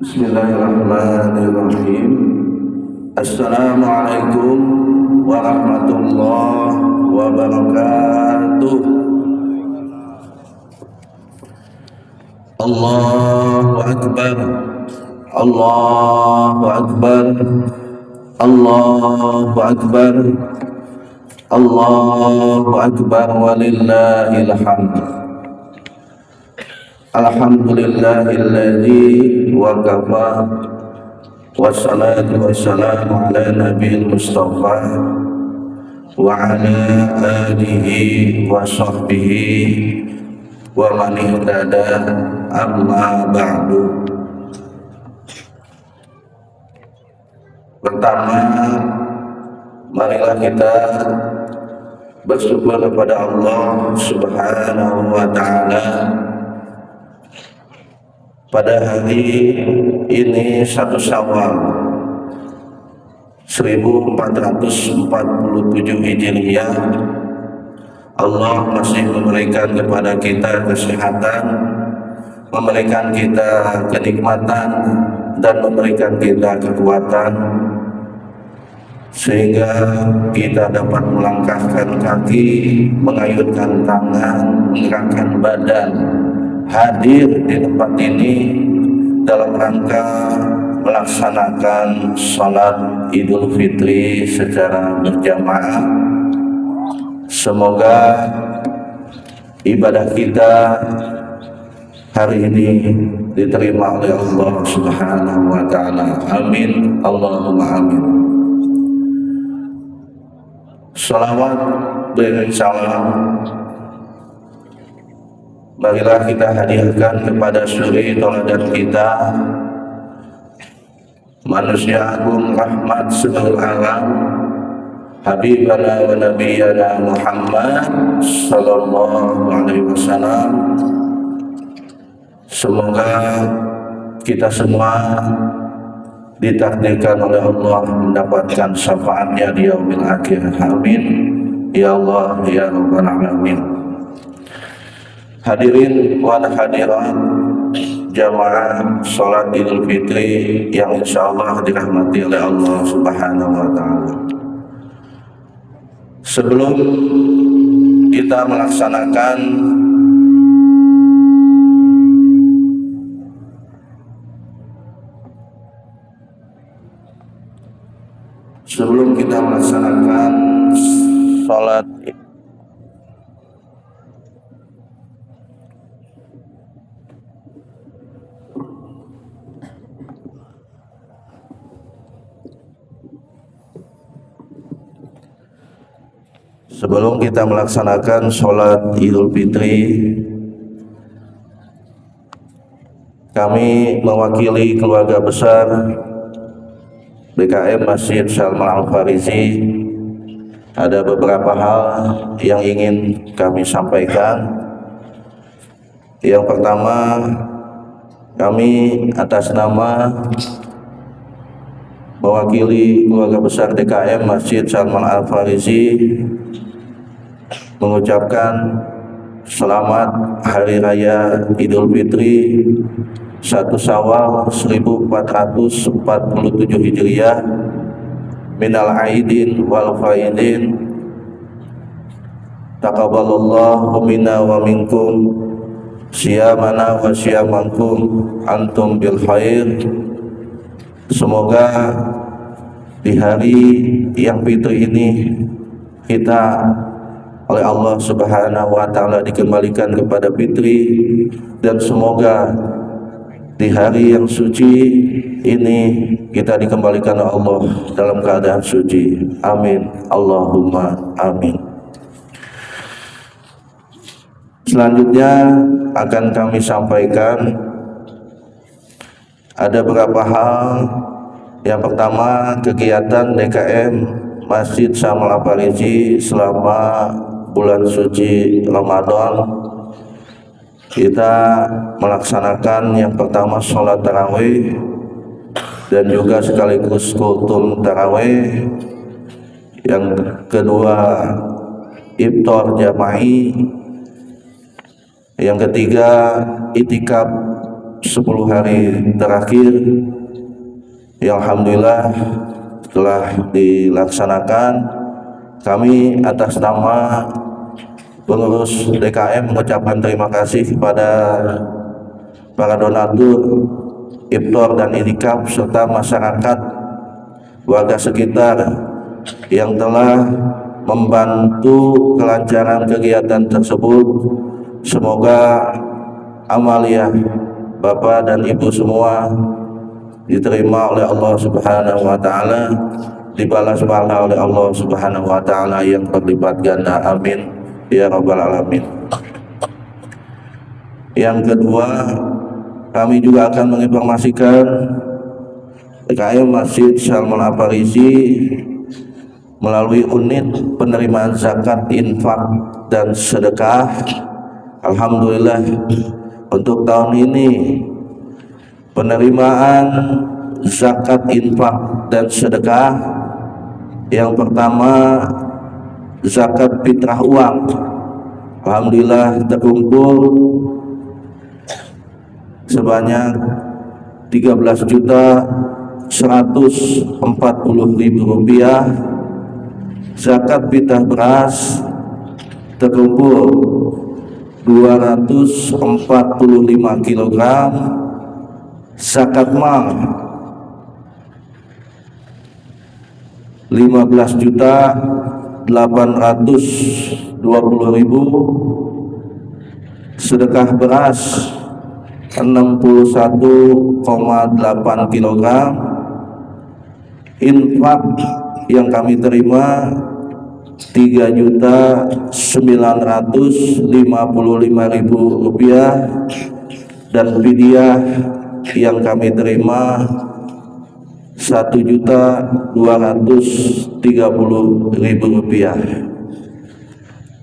Bismillahirrahmanirrahim. Assalamualaikum warahmatullahi wabarakatuh. Allahu Akbar, Allahu Akbar, Allahu Akbar, Allahu Akbar, walillahil hamd. Alhamdulillahilladzi wa kafa, wassalatu wassalamu ala nabiyil mustafa wa ala alihi wa sahbihi wa man ihtada, amma ba'du. Pertama, marilah kita bersyukur kepada Allah Subhanahu wa ta'ala pada hari ini 1 Syawal 1447 Hijriah. Allah masih memberikan kepada kita kesehatan, memberikan kita kenikmatan, dan memberikan kita kekuatan sehingga kita dapat melangkahkan kaki, mengayunkan tangan, menggerakkan badan, hadir di tempat ini dalam rangka melaksanakan salat Idul Fitri secara berjamaah. Semoga ibadah kita hari ini diterima oleh Allah Subhanahu wa ta'ala. Amin, Allahumma amin. Salawat dan salam marilah kita hadirkan kepada suri tauladan kita, manusia agung rahmat seluruh alam, Habibana wa Nabiyana Muhammad sallallahu alaihi wasallam. Semoga kita semua ditakdirkan oleh Allah mendapatkan syafaatnya di yaumil akhir. Amin ya Allah ya rabbal alamin. Hadirin wal hadirat jamaah salat Idul Fitri yang insyaallah dirahmati oleh Allah Subhanahu wa ta'ala. Sebelum kita melaksanakan salat sholat Idul Fitri, kami mewakili keluarga besar BKM Masjid Salman Al-Farisi. Ada beberapa hal yang ingin kami sampaikan. Yang pertama, kami atas nama mewakili keluarga besar DKM Masjid Salman Al-Farisi mengucapkan selamat Hari Raya Idul Fitri 1 Syawal 1447 Hijriah, minal aidin wal faidin, taqabbalallahu minna wa minkum siyamana wa siyamankum antum bil khair. Semoga di hari yang fitri ini kita oleh Allah Subhanahu wa ta'ala dikembalikan kepada fitri, dan semoga di hari yang suci ini kita dikembalikan oleh Allah dalam keadaan suci. Amin, Allahumma amin. Selanjutnya akan kami sampaikan ada beberapa hal. Yang pertama, kegiatan DKM Masjid Salman Al-Farisi selama bulan suci Ramadan. Kita melaksanakan yang pertama sholat tarawih dan juga sekaligus kultum tarawih. Yang kedua, iftar jama'i. Yang ketiga, itikaf 10 hari terakhir, ya alhamdulillah telah dilaksanakan. Kami atas nama pengurus DKM mengucapkan terima kasih kepada para donatur iftar dan itikaf serta masyarakat warga sekitar yang telah membantu kelancaran kegiatan tersebut. Semoga amaliyah Bapak dan Ibu semua diterima oleh Allah Subhanahu wa taala, dibalas pahala oleh Allah Subhanahu wa taala yang berlipat ganda. Amin ya rabbal alamin. Yang kedua, kami juga akan menginformasikan DKM Masjid Salman Al-Farisi melalui unit penerimaan zakat, infak dan sedekah. Alhamdulillah untuk tahun ini penerimaan zakat, infak dan sedekah, yang pertama zakat fitrah uang, alhamdulillah terkumpul sebanyak 13.140.000 rupiah. Zakat fitrah beras terkumpul 245 kg. Zakat mal 15.820.000. Sedekah beras 61,8 kg. Infak yang kami terima 3.955.000 rupiah, dan fidyah yang kami terima 1.230.000 rupiah.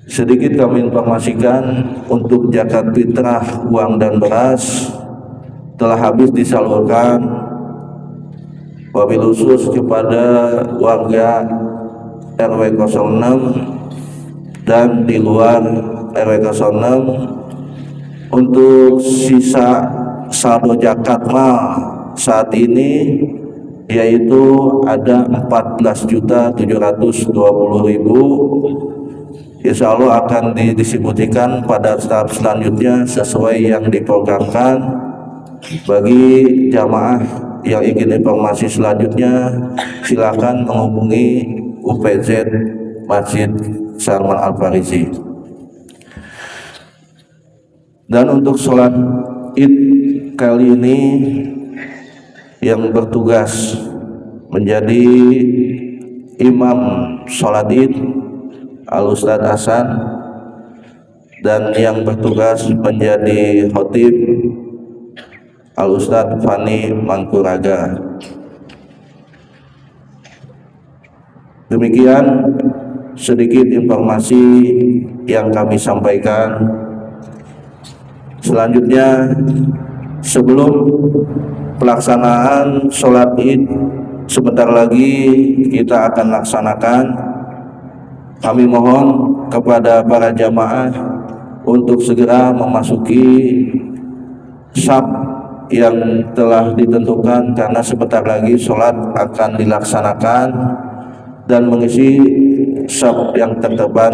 Sedikit kami informasikan, untuk zakat fitrah uang dan beras telah habis disalurkan, wabil khusus kepada warga RW 06 dan di luar RW 06. Untuk sisa saldo zakat mal saat ini yaitu ada 14.720.000. Insya Allah akan didistribusikan pada tahap selanjutnya sesuai yang diprogramkan. Bagi jamaah yang ingin informasi selanjutnya, silakan menghubungi UPZ Masjid Salman Al-Farisi. Dan untuk sholat Id kali ini yang bertugas menjadi imam sholat Id Al-Ustadz Hasan, dan yang bertugas menjadi khotib Al-Ustadz Fani Mangkuraga. Demikian sedikit informasi yang kami sampaikan. Selanjutnya, sebelum pelaksanaan sholat Id sebentar lagi kita akan laksanakan, kami mohon kepada para jamaah untuk segera memasuki saf yang telah ditentukan, karena sebentar lagi sholat akan dilaksanakan, dan mengisi saf yang terdepan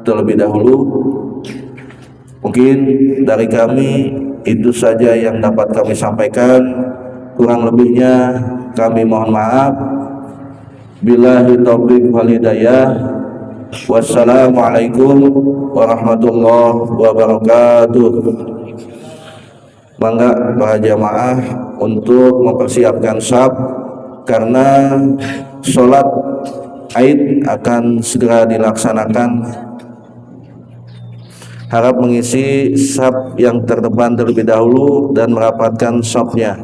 terlebih dahulu. Mungkin dari kami itu saja yang dapat kami sampaikan, kurang lebihnya kami mohon maaf. Billahi taufiq wal hidayah. Wassalamualaikum warahmatullahi wabarakatuh. Mangga para jamaah untuk mempersiapkan saf, karena sholat Aid akan segera dilaksanakan. Harap mengisi saf yang terdepan terlebih dahulu dan merapatkan safnya.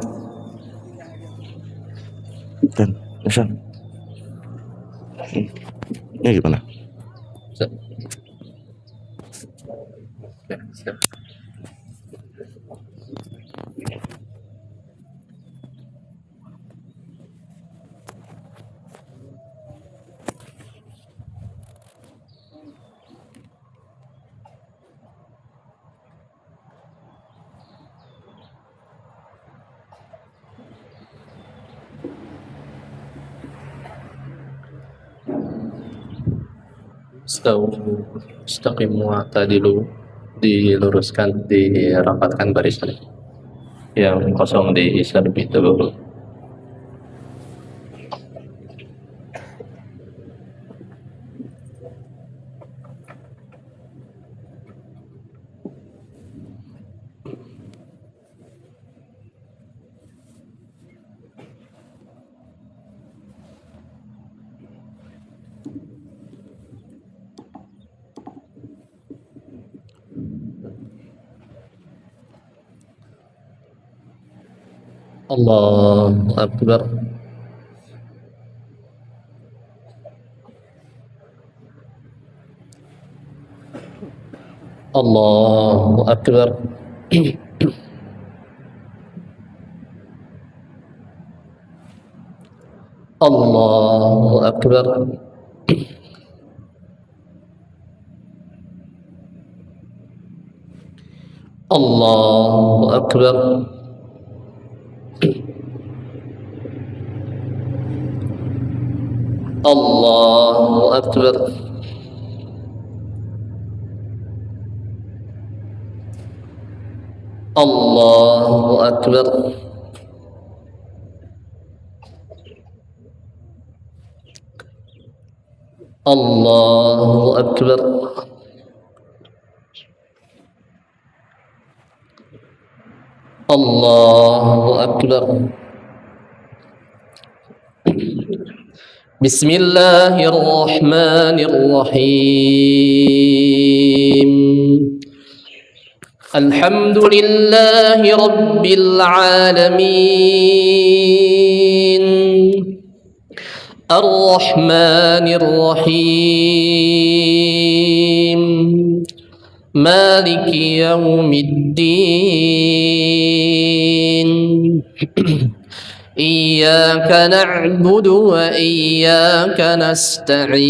Dan ini gimana? Siap. Stawu istaqimu tadilu, diluruskan, dirapatkan barisan. Yang kosong diisi lebih dulu. Allahu Akbar. Allahu Akbar. Allahu Akbar. Allahu Akbar. Allahu Akbar. Allahu Akbar. Allahu Akbar. Allahu Akbar. Bismillahirrahmanirrahim. Alhamdulillahi Rabbil Alamin, Ar-Rahmanir Rahim, Maliki Yawmiddin. Iyyaka na'budu wa iyyaka nasta'in.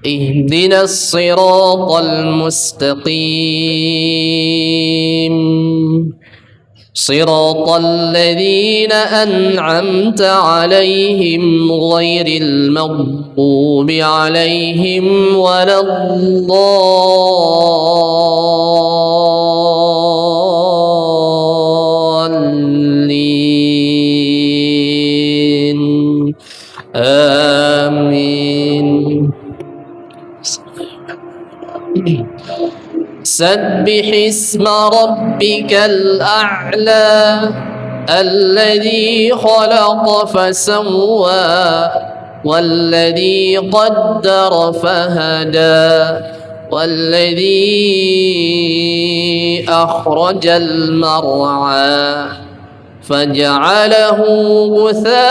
اهدنا الصراط المستقيم صراط الذين أنعمت عليهم غير المغضوب عليهم ولا الضالين. آمين. سبح اسم ربك الأعلى الذي خلق فسوى والذي قدر فهدى والذي أخرج المرعى فجعله غثاء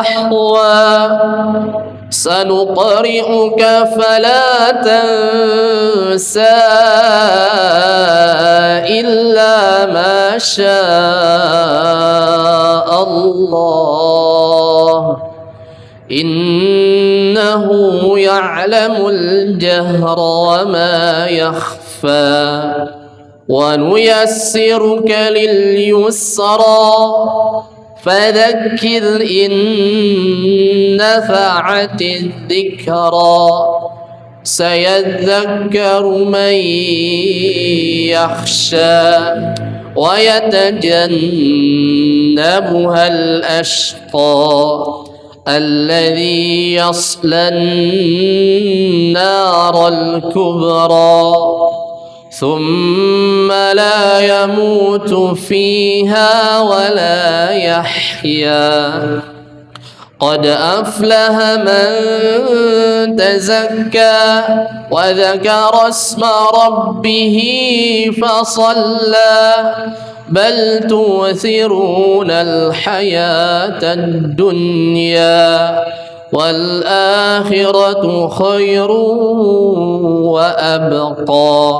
أحوى سنقرئك فلا تنسى إلا ما شاء الله إنه يعلم الجهر وما يخفى ونيسرك لليسرى فذكر إن نفعت الذكرى سيذكر من يخشى ويتجنبها الأشقى الذي يصلى النار الكبرى ثم لا يموت فيها ولا يحيا قد أفلح من تزكى وذكر اسم ربه فصلى بل تؤثرون الحياة الدنيا والآخرة خير وأبقى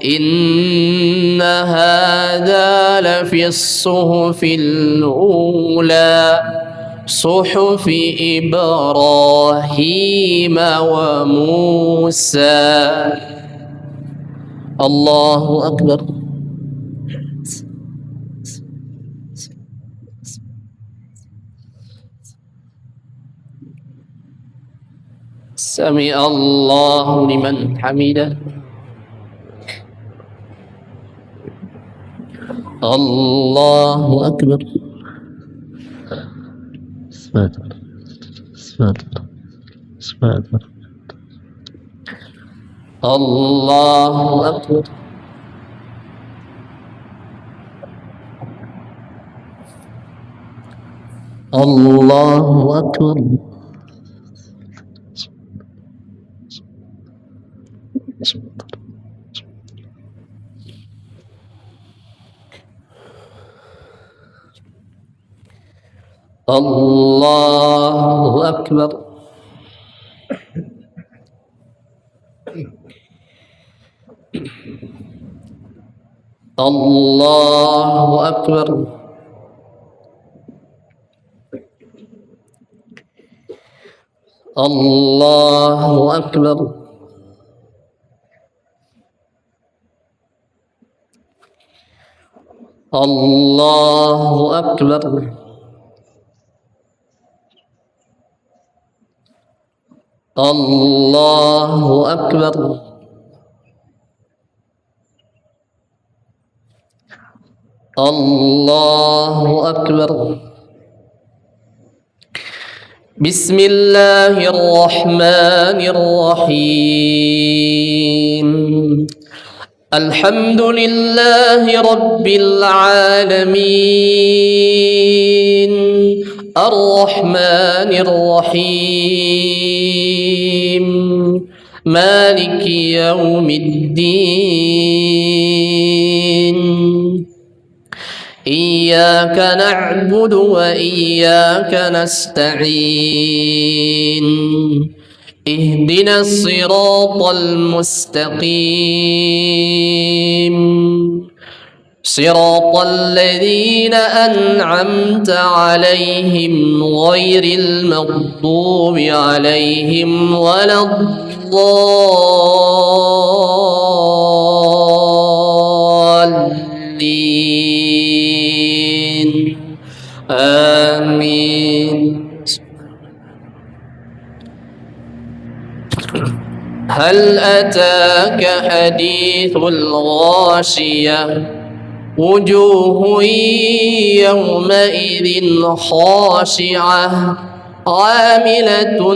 إن هذا لفي الصحف الأولى صحف إبراهيم وموسى. الله أكبر. سمع الله لمن حمده. الله أكبر. الله أكبر. الله أكبر. الله أكبر. الله أكبر. الله أكبر. الله أكبر. الله أكبر. الله أكبر. بسم الله الرحمن الرحيم. الحمد لله رب العالمين الرحمن الرحيم مالك يوم الدين. إياك نعبد وإياك نستعين. اهدنا الصراط المستقيم صراط الذين أنعمت عليهم غير المغضوب عليهم ولا الضالين. آمين. هل أتاك حديث الغاشية وجوه يومئذ خاشعة عاملة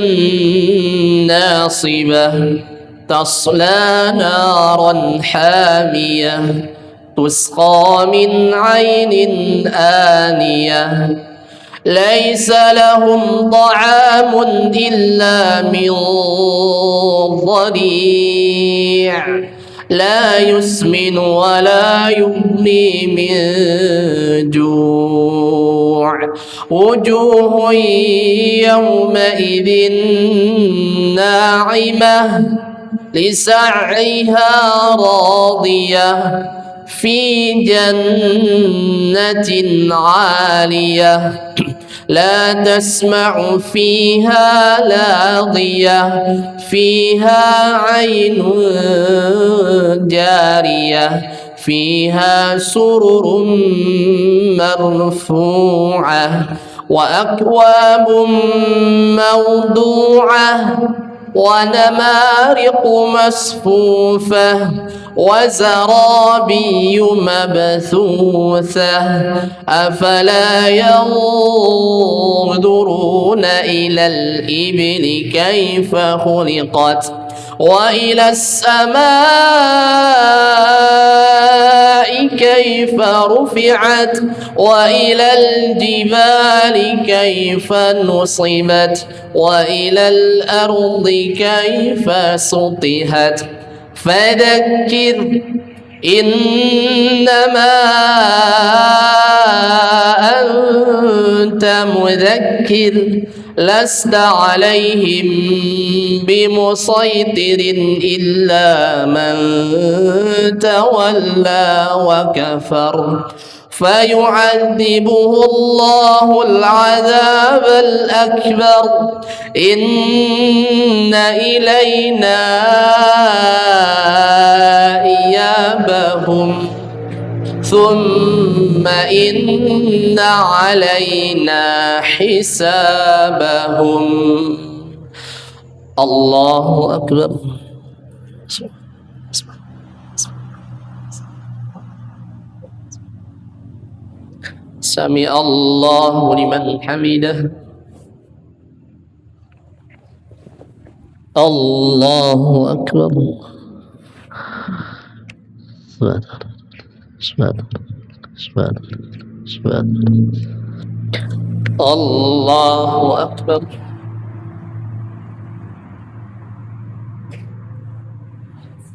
ناصبة تصلى نارا حامية تسقى من عين آنية ليس لهم طعام إلا من ضريع لا يسمن ولا يغني من جوع. وجوه يومئذ ناعمة لسعيها راضية في جنة عالية لا تسمع فيها لاغية فيها عين جارية فيها سرر مرفوعة وأكواب موضوعة ونمارق مصفوفة وزرابي مبثوثة أفلا ينظرون إلى الإبل كيف خلقت وإلى السماء كيف رفعت وإلى الجبال كيف نصبت وإلى الأرض كيف سطحت. فذكر إنما أنت مذكر لست عليهم بمسيطر إلا من تولى وكفر فيعذبه الله العذاب الأكبر. إن إلينا إيابهم ثم إن علينا حسابهم. Allahu Akbar. Sami Allahu liman hamidah. Allahu Akbar. Allahu Akbar.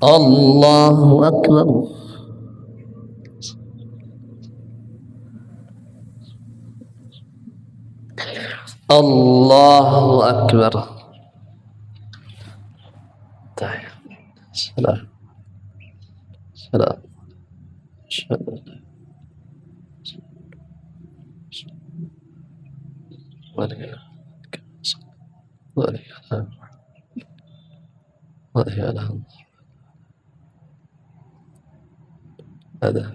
Allahu Akbar. Allahu Akbar. Salam. Salam. هذا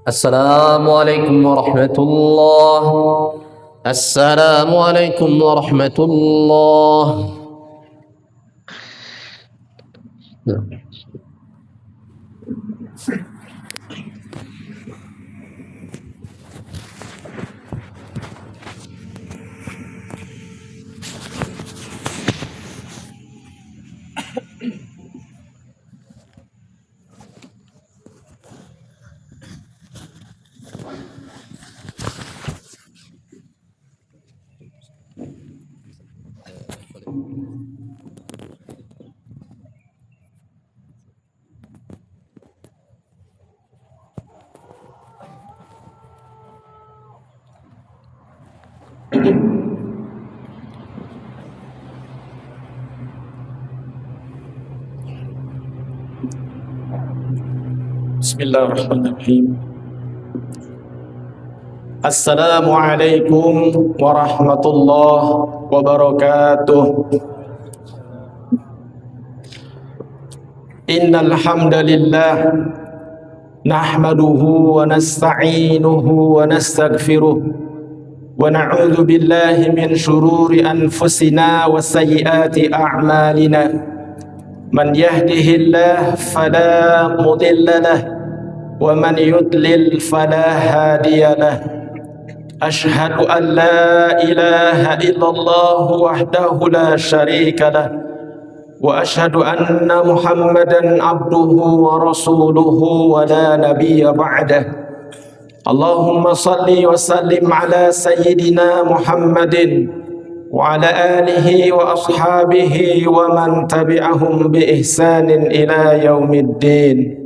السلام عليكم ورحمة الله. السلام عليكم ورحمة الله. Bismillahirrahmanirrahim. Assalamualaikum warahmatullahi wabarakatuh. Innal hamdalillah nahmaduhu wa nasta'inuhu wa nastaghfiruh wa na'udzu billahi min shururi anfusina wa sayyiati a'malina. Man yahdihillahu fala mudilla lahu wa man yudlil fala hadiya lahu. Ashhadu an la ilaha illallah wahdahu la syarika lahu wa ashhadu anna Muhammadan abduhu wa rasuluhu wa la nabiyya ba'dah. Allahumma salli wa sallim ala sayyidina Muhammadin wa ala alihi wa ashabihi wa man tabi'ahum bi ihsanin ila yaumiddin.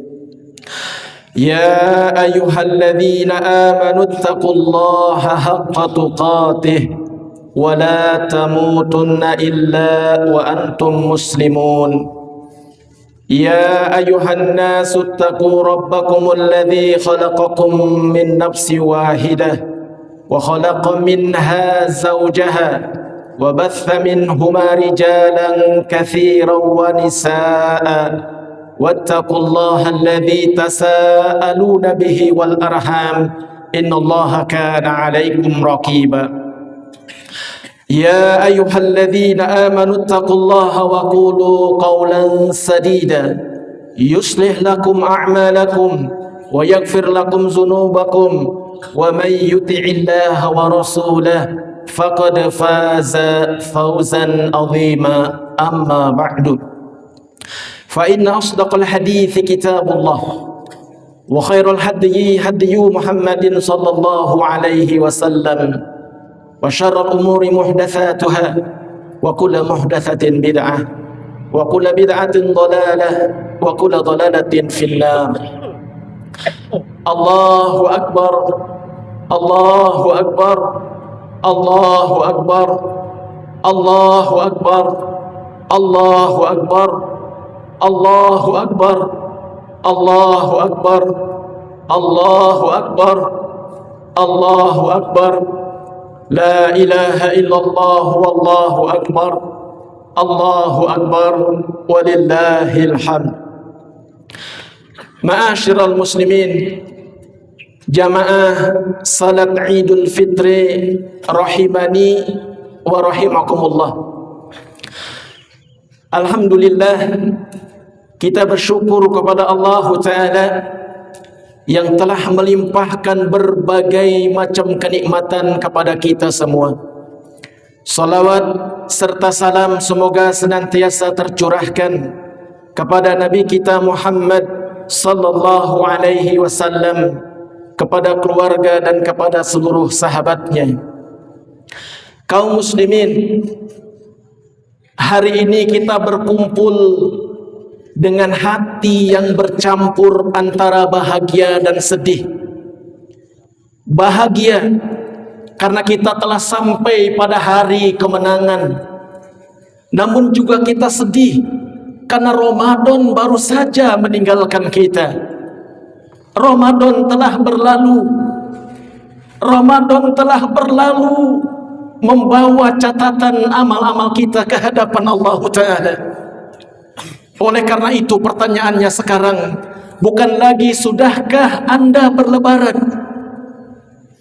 Ya ayyuhalladzina amanu ittaqullaha haqqa tuqatih wa la tamutunna illa wa antum muslimun. Ya ayyuhan nasu ittaqu rabbakumul ladzi khalaqakum min nafsin wahidah wa khalaqa minha zawjaha wa batha minhuma rijalan katsiran wa nisaa. Wattaqullaha alladzi tasaaluna bihi wal arham innallaha kana 'alaikum raqiba. Ya ayyuhalladzina amanu ittaqullaha wa qulu qawlan sadida yuslih lakum a'malakum wa yaghfir lakum dhunubakum wa may yuti'illaha wa rasulahu faqad faza fawzan 'azima. Amma ba'du. Fa inna asdaqal hadithi kitabullah wa khairal hadyi hadyu Muhammadin sallallahu alaihi wasallam wa syarrul umuri muhdatsatuha wa kullu muhdatsatin bid'ah wa kullu bid'atin dhalalah wa kullu dhalalatin finnar. Allahu akbar. Allahu akbar. Allahu akbar. Allahu akbar. Allahu akbar. Allahu akbar. Allahu akbar. Allahu akbar. Allahu akbar. La ilaha illallah wallahu akbar. Allahu akbar walillahil hamd. Ma'asyiral muslimin, jamaah salat Idul Fitri rahimani wa rahimakumullah. Alhamdulillah, kita bersyukur kepada Allah Ta'ala yang telah melimpahkan berbagai macam kenikmatan kepada kita semua. Salawat serta salam semoga senantiasa tercurahkan kepada Nabi kita Muhammad sallallahu alaihi wasallam, kepada keluarga dan kepada seluruh sahabatnya. Kaum muslimin, hari ini kita berkumpul dengan hati yang bercampur antara bahagia dan sedih. Bahagia karena kita telah sampai pada hari kemenangan, namun juga kita sedih karena Ramadan baru saja meninggalkan kita. Ramadan telah berlalu. Ramadan telah berlalu membawa catatan amal-amal kita ke hadapan Allah Ta'ala. Oleh karena itu pertanyaannya sekarang bukan lagi sudahkah Anda berlebaran,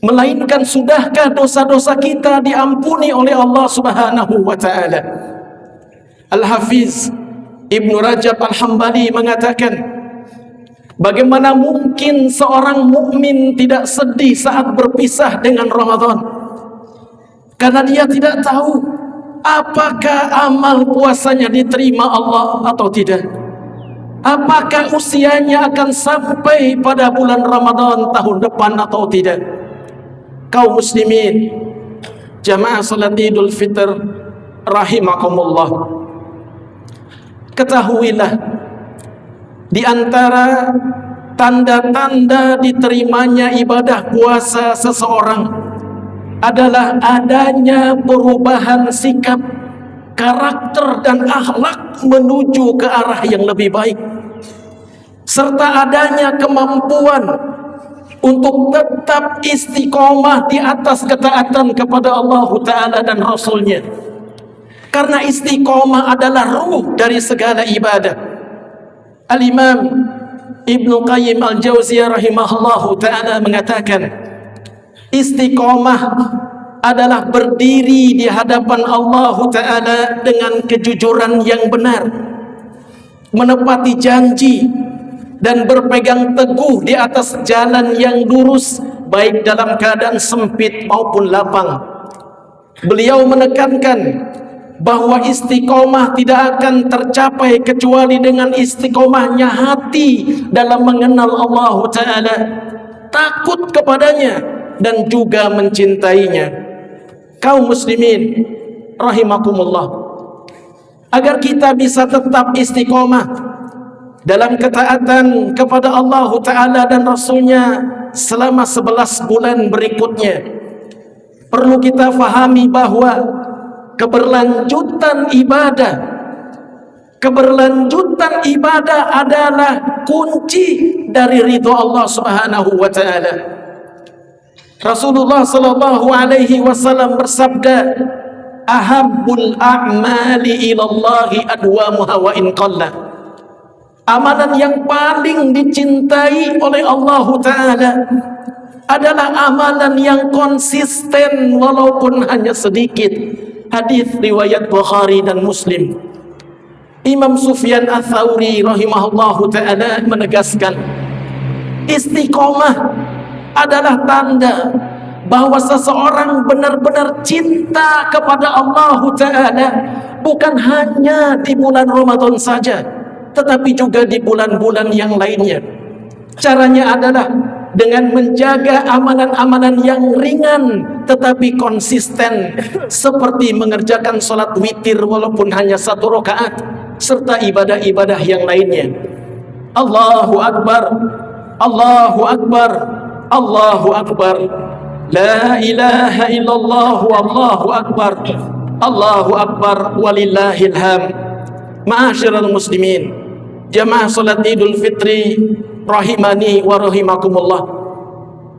melainkan sudahkah dosa-dosa kita diampuni oleh Allah Subhanahu wa Ta'ala. Al-Hafiz Ibnu Rajab Al-Hambali mengatakan, bagaimana mungkin seorang mukmin tidak sedih saat berpisah dengan Ramadan? Karena dia tidak tahu apakah amal puasanya diterima Allah atau tidak. Apakah usianya akan sampai pada bulan Ramadan tahun depan atau tidak. Kaum muslimin, jamaah salat Idul Fitr rahimakumullah, ketahuilah di antara tanda-tanda diterimanya ibadah puasa seseorang adalah adanya perubahan sikap, karakter dan akhlak menuju ke arah yang lebih baik, serta adanya kemampuan untuk tetap istiqomah di atas ketaatan kepada Allah Ta'ala dan Rasulnya. Karena istiqomah adalah ruh dari segala ibadah. Al-Imam Ibnu Qayyim Al-Jauziyah rahimahullahu ta'ala mengatakan, istiqomah adalah berdiri di hadapan Allah Ta'ala dengan kejujuran yang benar, menepati janji dan berpegang teguh di atas jalan yang lurus, baik dalam keadaan sempit maupun lapang. Beliau menekankan bahwa istiqomah tidak akan tercapai kecuali dengan istiqomahnya hati dalam mengenal Allah Ta'ala, takut kepadanya dan juga mencintainya. Kaum muslimin rahimakumullah, agar kita bisa tetap istiqomah dalam ketaatan kepada Allah Ta'ala dan Rasulnya selama 11 bulan berikutnya, perlu kita fahami bahwa keberlanjutan ibadah adalah kunci dari ridho Allah Subhanahu wa Ta'ala. Rasulullah sallallahu alaihi wasallam bersabda, ahabbul a'mali ilallahi adwamuha wa in qalla. Amalan yang paling dicintai oleh Allah Ta'ala adalah amalan yang konsisten walaupun hanya sedikit. Hadis riwayat Bukhari dan Muslim. Imam Sufyan Ats-Tsauri rahimahullahu ta'ala menegaskan, istiqomah adalah tanda bahwa seseorang benar-benar cinta kepada Allah Ta'ala, bukan hanya di bulan Ramadan saja, tetapi juga di bulan-bulan yang lainnya. Caranya adalah dengan menjaga amalan-amalan yang ringan tetapi konsisten, seperti mengerjakan sholat witir walaupun hanya 1 rakaat, serta ibadah-ibadah yang lainnya. Allahu Akbar, Allahu Akbar, Allahu Akbar, la ilaha illallah, Allahu Akbar, Allahu Akbar, walillahil hamd. Ma'asyiral muslimin, jamaah salat Idul Fitri rahimani wa rahimakumullah,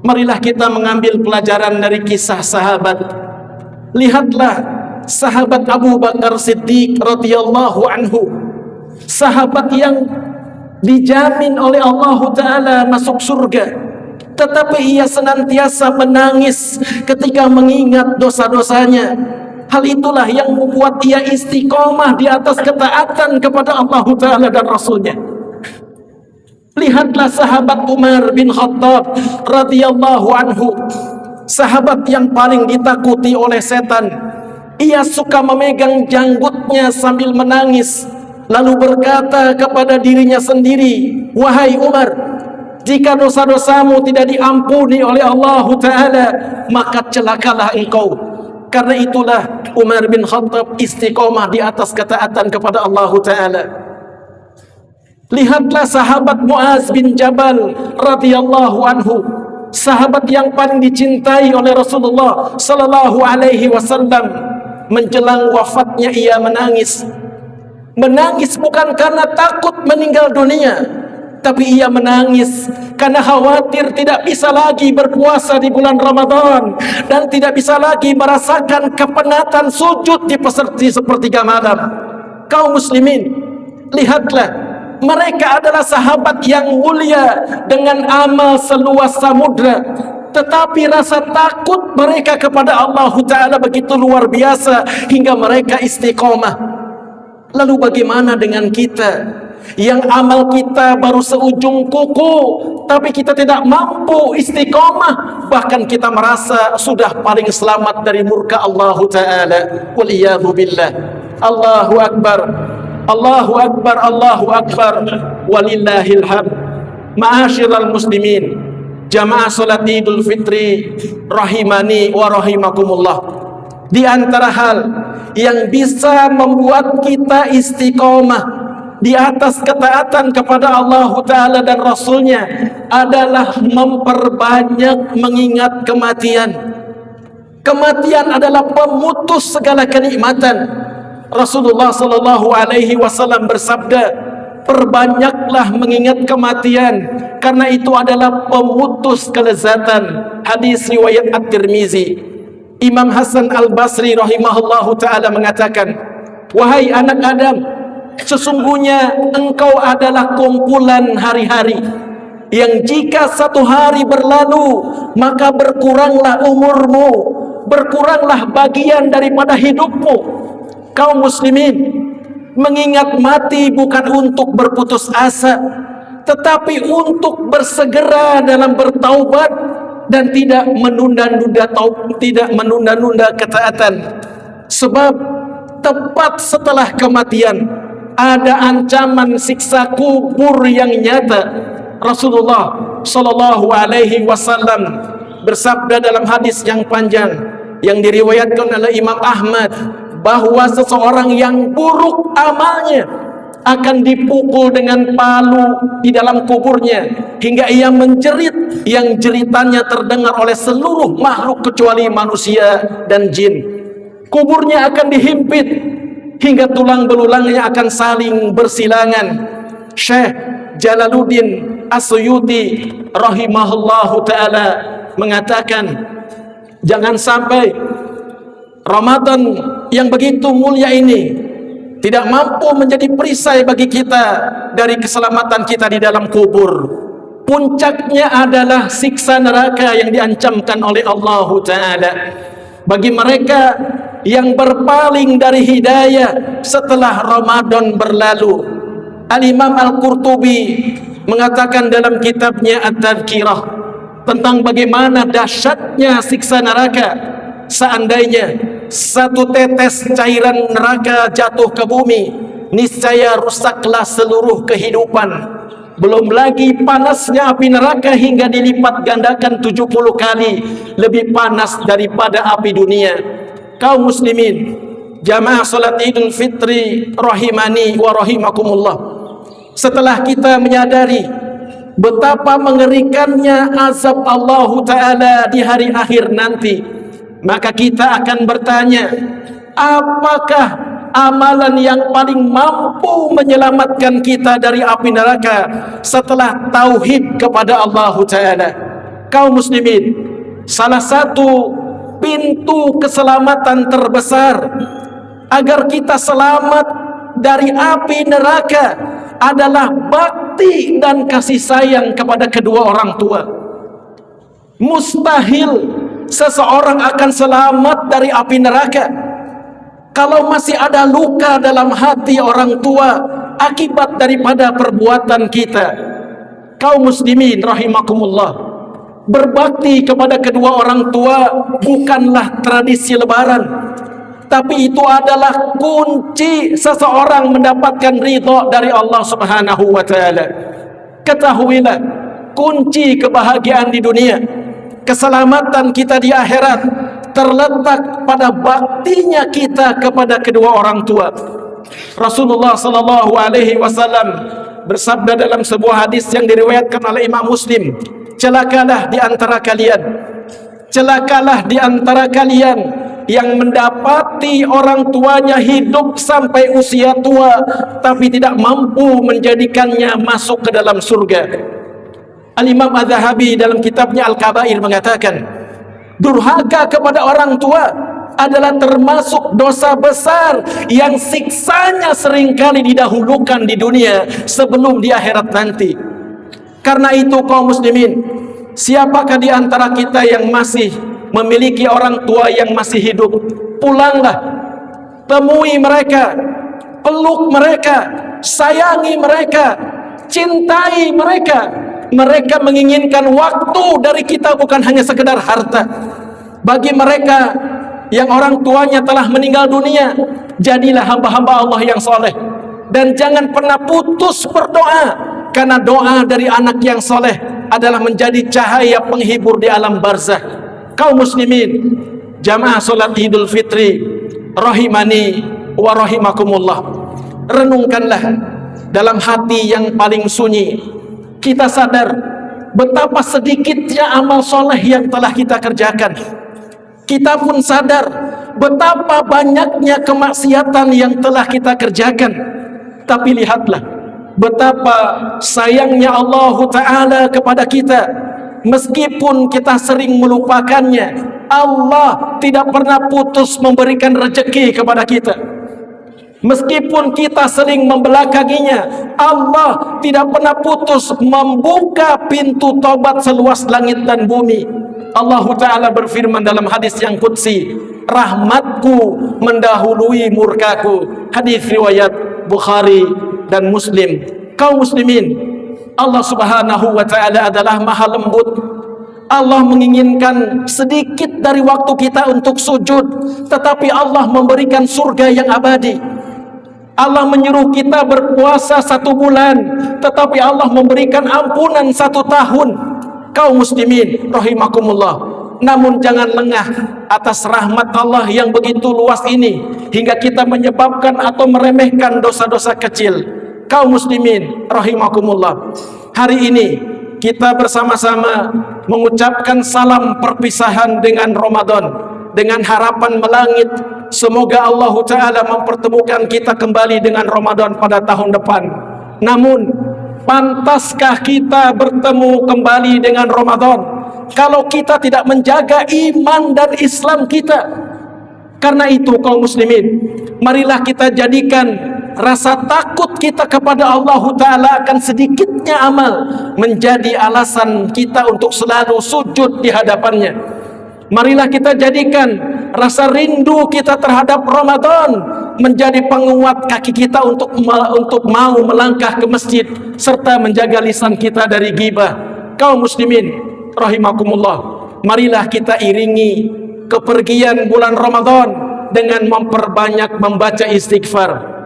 marilah kita mengambil pelajaran dari kisah sahabat. Lihatlah sahabat Abu Bakar Siddiq radhiyallahu anhu, sahabat yang dijamin oleh Allah Ta'ala masuk surga, tetapi ia senantiasa menangis ketika mengingat dosa-dosanya. Hal itulah yang membuat ia istiqomah di atas ketaatan kepada Allah Ta'ala dan Rasulnya. Lihatlah sahabat Umar bin Khattab radhiyallahu anhu, sahabat yang paling ditakuti oleh setan. Ia suka memegang janggutnya sambil menangis, lalu berkata kepada dirinya sendiri, "Wahai Umar, jika dosa-dosamu tidak diampuni oleh Allah Ta'ala, maka celakalah engkau." Karena itulah Umar bin Khattab istiqomah di atas ketaatan kepada Allah Ta'ala. Lihatlah sahabat Muaz bin Jabal radhiyallahu anhu, sahabat yang paling dicintai oleh Rasulullah sallallahu alaihi wasallam. Menjelang wafatnya ia menangis. Menangis bukan karena takut meninggal dunia, tapi ia menangis karena khawatir tidak bisa lagi berpuasa di bulan Ramadan dan tidak bisa lagi merasakan kepenatan sujud di sepertiga malam. Kaum muslimin, lihatlah, mereka adalah sahabat yang mulia dengan amal seluas samudra, tetapi rasa takut mereka kepada Allah Ta'ala begitu luar biasa hingga mereka istiqomah. Lalu bagaimana dengan kita yang amal kita baru seujung kuku, tapi kita tidak mampu istiqomah, bahkan kita merasa sudah paling selamat dari murka Allah Ta'ala. Waliyadhu billah. Allahu Akbar, Allahu Akbar, Allahu Akbar, walillahil hamd. Ma'asyiral muslimin, jamaah salat Idul Fitri rahimani wa rahimakumullah, di antara hal yang bisa membuat kita istiqomah di atas ketaatan kepada Allah Ta'ala dan Rasulnya adalah memperbanyak mengingat kematian. Kematian adalah pemutus segala kenikmatan. Rasulullah sallallahu alaihi wasallam bersabda, "Perbanyaklah mengingat kematian, karena itu adalah pemutus kelezatan." Hadis riwayat At-Tirmizi. Imam Hasan Al-Basri rahimahullahu ta'ala mengatakan, "Wahai anak Adam, sesungguhnya engkau adalah kumpulan hari-hari yang jika satu hari berlalu, maka berkuranglah umurmu, berkuranglah bagian daripada hidupmu." Kaum muslimin, mengingat mati bukan untuk berputus asa, tetapi untuk bersegera dalam bertaubat dan tidak menunda-nunda ketaatan. Sebab tepat setelah kematian ada ancaman siksa kubur yang nyata. Rasulullah sallallahu alaihi wasallam bersabda dalam hadis yang panjang yang diriwayatkan oleh Imam Ahmad, bahwa seseorang yang buruk amalnya akan dipukul dengan palu di dalam kuburnya hingga ia menjerit yang jeritannya terdengar oleh seluruh makhluk kecuali manusia dan jin. Kuburnya akan dihimpit hingga tulang belulangnya akan saling bersilangan. Syekh Jalaluddin As-Suyuti rahimahullahu ta'ala mengatakan, jangan sampai Ramadan yang begitu mulia ini tidak mampu menjadi perisai bagi kita dari keselamatan kita di dalam kubur. Puncaknya adalah siksa neraka yang diancamkan oleh Allah Ta'ala bagi mereka yang berpaling dari hidayah setelah Ramadan berlalu. Al-Imam Al-Qurtubi mengatakan dalam kitabnya At-Tadhkirah tentang bagaimana dahsyatnya siksa neraka. Seandainya satu tetes cairan neraka jatuh ke bumi, niscaya rusaklah seluruh kehidupan. Belum lagi panasnya api neraka hingga dilipat gandakan 70 kali lebih panas daripada api dunia. Kaum muslimin, jamaah salat Idul Fitri rahimani wa rahimakumullah, setelah kita menyadari betapa mengerikannya azab Allah Ta'ala di hari akhir nanti, maka kita akan bertanya, apakah amalan yang paling mampu menyelamatkan kita dari api neraka setelah tauhid kepada Allah Ta'ala? Kaum muslimin, salah satu pintu keselamatan terbesar agar kita selamat dari api neraka adalah bak bakti dan kasih sayang kepada kedua orang tua. Mustahil seseorang akan selamat dari api neraka kalau masih ada luka dalam hati orang tua akibat daripada perbuatan kita. Kaum muslimin rahimakumullah, berbakti kepada kedua orang tua bukanlah tradisi lebaran, tapi itu adalah kunci seseorang mendapatkan ridha dari Allah Subhanahu wa taala. Ketahuilah, kunci kebahagiaan di dunia, keselamatan kita di akhirat terletak pada baktinya kita kepada kedua orang tua. Rasulullah sallallahu alaihi wasallam bersabda dalam sebuah hadis yang diriwayatkan oleh Imam Muslim, celakalah di antara kalian, celakalah di antara kalian yang mendapati orang tuanya hidup sampai usia tua tapi tidak mampu menjadikannya masuk ke dalam surga. Al-Imam Az-Zahabi dalam kitabnya Al-Kabair mengatakan, durhaka kepada orang tua adalah termasuk dosa besar yang siksanya seringkali didahulukan di dunia sebelum di akhirat nanti. Karena itu kaum muslimin, siapakah di antara kita yang masih memiliki orang tua yang masih hidup? Pulanglah, temui mereka, peluk mereka, sayangi mereka, cintai mereka. Mereka menginginkan waktu dari kita, bukan hanya sekedar harta. Bagi mereka yang orang tuanya telah meninggal dunia, jadilah hamba-hamba Allah yang soleh, dan jangan pernah putus berdoa, karena doa dari anak yang soleh adalah menjadi cahaya penghibur di alam barzah. Kaum muslimin, jamaah solat Idul Fitri rahimani wa rahimakumullah, renungkanlah dalam hati yang paling sunyi. Kita sadar betapa sedikitnya amal soleh yang telah kita kerjakan. Kita pun sadar betapa banyaknya kemaksiatan yang telah kita kerjakan. Tapi lihatlah betapa sayangnya Allah Ta'ala kepada kita. Meskipun kita sering melupakannya, Allah tidak pernah putus memberikan rezeki kepada kita. Meskipun kita sering membelakanginya, Allah tidak pernah putus membuka pintu taubat seluas langit dan bumi. Allah Ta'ala berfirman dalam hadis yang qudsi, rahmatku mendahului murkaku. Hadis riwayat Bukhari dan Muslim. Kaum muslimin, Allah Subhanahu wa Ta'ala adalah maha lembut. Allah menginginkan sedikit dari waktu kita untuk sujud, tetapi Allah memberikan surga yang abadi. Allah menyuruh kita berpuasa 1 bulan, tetapi Allah memberikan ampunan 1 tahun. Kaum muslimin rahimakumullah, namun jangan lengah atas rahmat Allah yang begitu luas ini hingga kita menyebabkan atau meremehkan dosa-dosa kecil. Kaum muslimin rahimakumullah, hari ini kita bersama-sama mengucapkan salam perpisahan dengan Ramadan, dengan harapan melangit semoga Allah Ta'ala mempertemukan kita kembali dengan Ramadan pada tahun depan. Namun, pantaskah kita bertemu kembali dengan Ramadan kalau kita tidak menjaga iman dan Islam kita? Karena itu kaum muslimin, marilah kita jadikan rasa takut kita kepada Allah Ta'ala akan sedikitnya amal menjadi alasan kita untuk selalu sujud di hadapannya. Marilah kita jadikan rasa rindu kita terhadap Ramadan menjadi penguat kaki kita untuk mau melangkah ke masjid serta menjaga lisan kita dari ghibah. Kaum muslimin rahimakumullah, marilah kita iringi kepergian bulan Ramadan dengan memperbanyak membaca istighfar.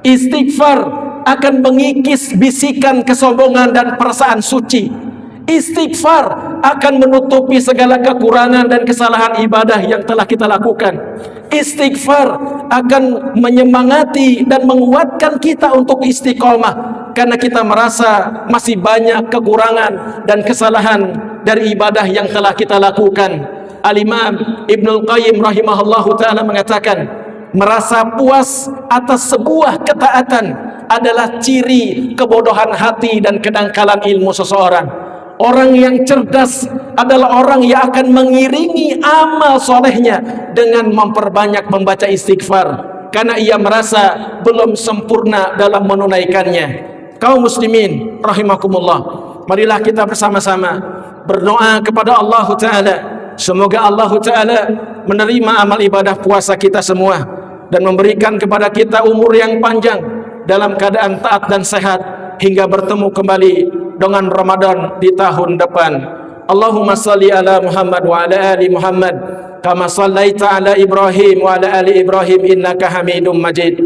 Istighfar akan mengikis bisikan kesombongan dan perasaan suci. Istighfar akan menutupi segala kekurangan dan kesalahan ibadah yang telah kita lakukan. Istighfar akan menyemangati dan menguatkan kita untuk istiqomah, karena kita merasa masih banyak kekurangan dan kesalahan dari ibadah yang telah kita lakukan. Al-Imam Ibnul Qayyim rahimahullahu ta'ala mengatakan, merasa puas atas sebuah ketaatan adalah ciri kebodohan hati dan kedangkalan ilmu seseorang. Orang yang cerdas adalah orang yang akan mengiringi amal solehnya dengan memperbanyak membaca istighfar, karena ia merasa belum sempurna dalam menunaikannya. Kaum muslimin rahimakumullah, marilah kita bersama-sama berdoa kepada Allah Ta'ala. Semoga Allah Ta'ala menerima amal ibadah puasa kita semua dan memberikan kepada kita umur yang panjang dalam keadaan taat dan sehat hingga bertemu kembali dengan Ramadan di tahun depan. Allahumma salli ala Muhammad wa ala ali Muhammad kama sallaita ala Ibrahim wa ala ali Ibrahim innaka Hamidum Majid.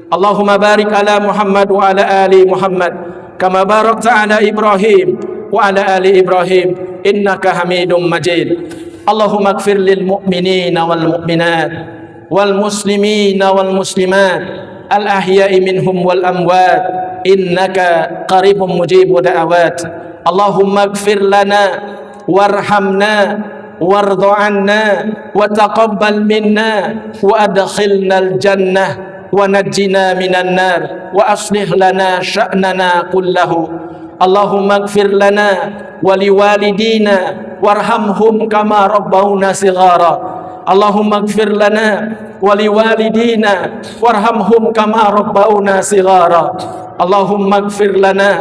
Allahumma barik ala Muhammad wa ala ali Muhammad kama barakta ala Ibrahim wa ala ali Ibrahim innaka Hamidum Majid. Allahumma ighfir lil mu'minina wal mu'minat wal muslimina wal muslimat al ahya'i minhum wal amwat innaka qaribun mujibud da'awat. Allahumma ighfir lana warhamna warḍa 'anna wa taqabbal minna wa adkhilnal jannah wa najjina minan nar wa aslih lana sya'nana kullahu. Allahumma ighfir lana wa liwalidina warhamhum kama rabbawna shighara. Allahumma ighfir lana wa liwalidina warhamhum kama rabbawna shighara. Allahumma ighfir lana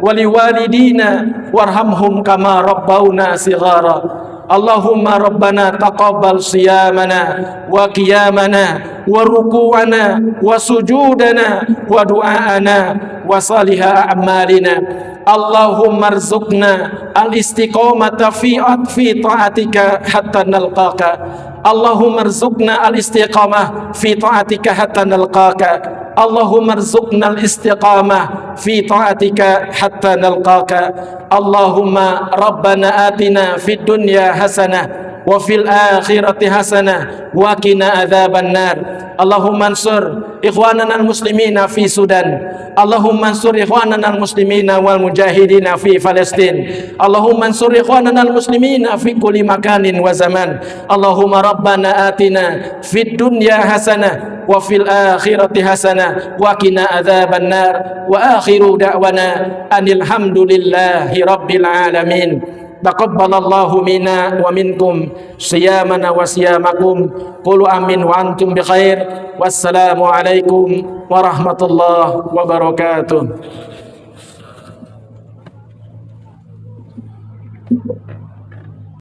wa liwalidina warhamhum kama rabbawna shighara. Allahumma rabbana taqabbal siyamana wa qiyamana wa ruku'ana wa sujudana wa du'aana wa salihah a'malina. Allahumma arzuqna al-istiqamata fi ta'atika hatta nalqaka. Allahumma arzuqna al-istiqamah fi ta'atika hatta nalqaka. Allahumma arzuqna al-istiqamah fi ta'atika hatta nalqaka. Allahumma rabbana atina fid dunya hasanah wa fil akhirati hasanah wa qina adzaban nar. Allahumma ansur ikhwanana al-muslimina fi Sudan. Allahumma ansur ikhwanana al-muslimina wal mujahidina fi Palestin. Allahumma ansur ikhwanana al-muslimina fi kulli makanin wa zaman. Allahumma rabbana atina fid dunya hasanah wa fil akhirati hasanah wa qina adzaban nar. Wa akhiru da'wana anil hamdulillahi rabbil alamin. Taqabbalallahu minna wa minkum siyamana wa siyamakum. Qulu amin wa antum bi khair. Wassalamu alaikum warahmatullahi wabarakatuh.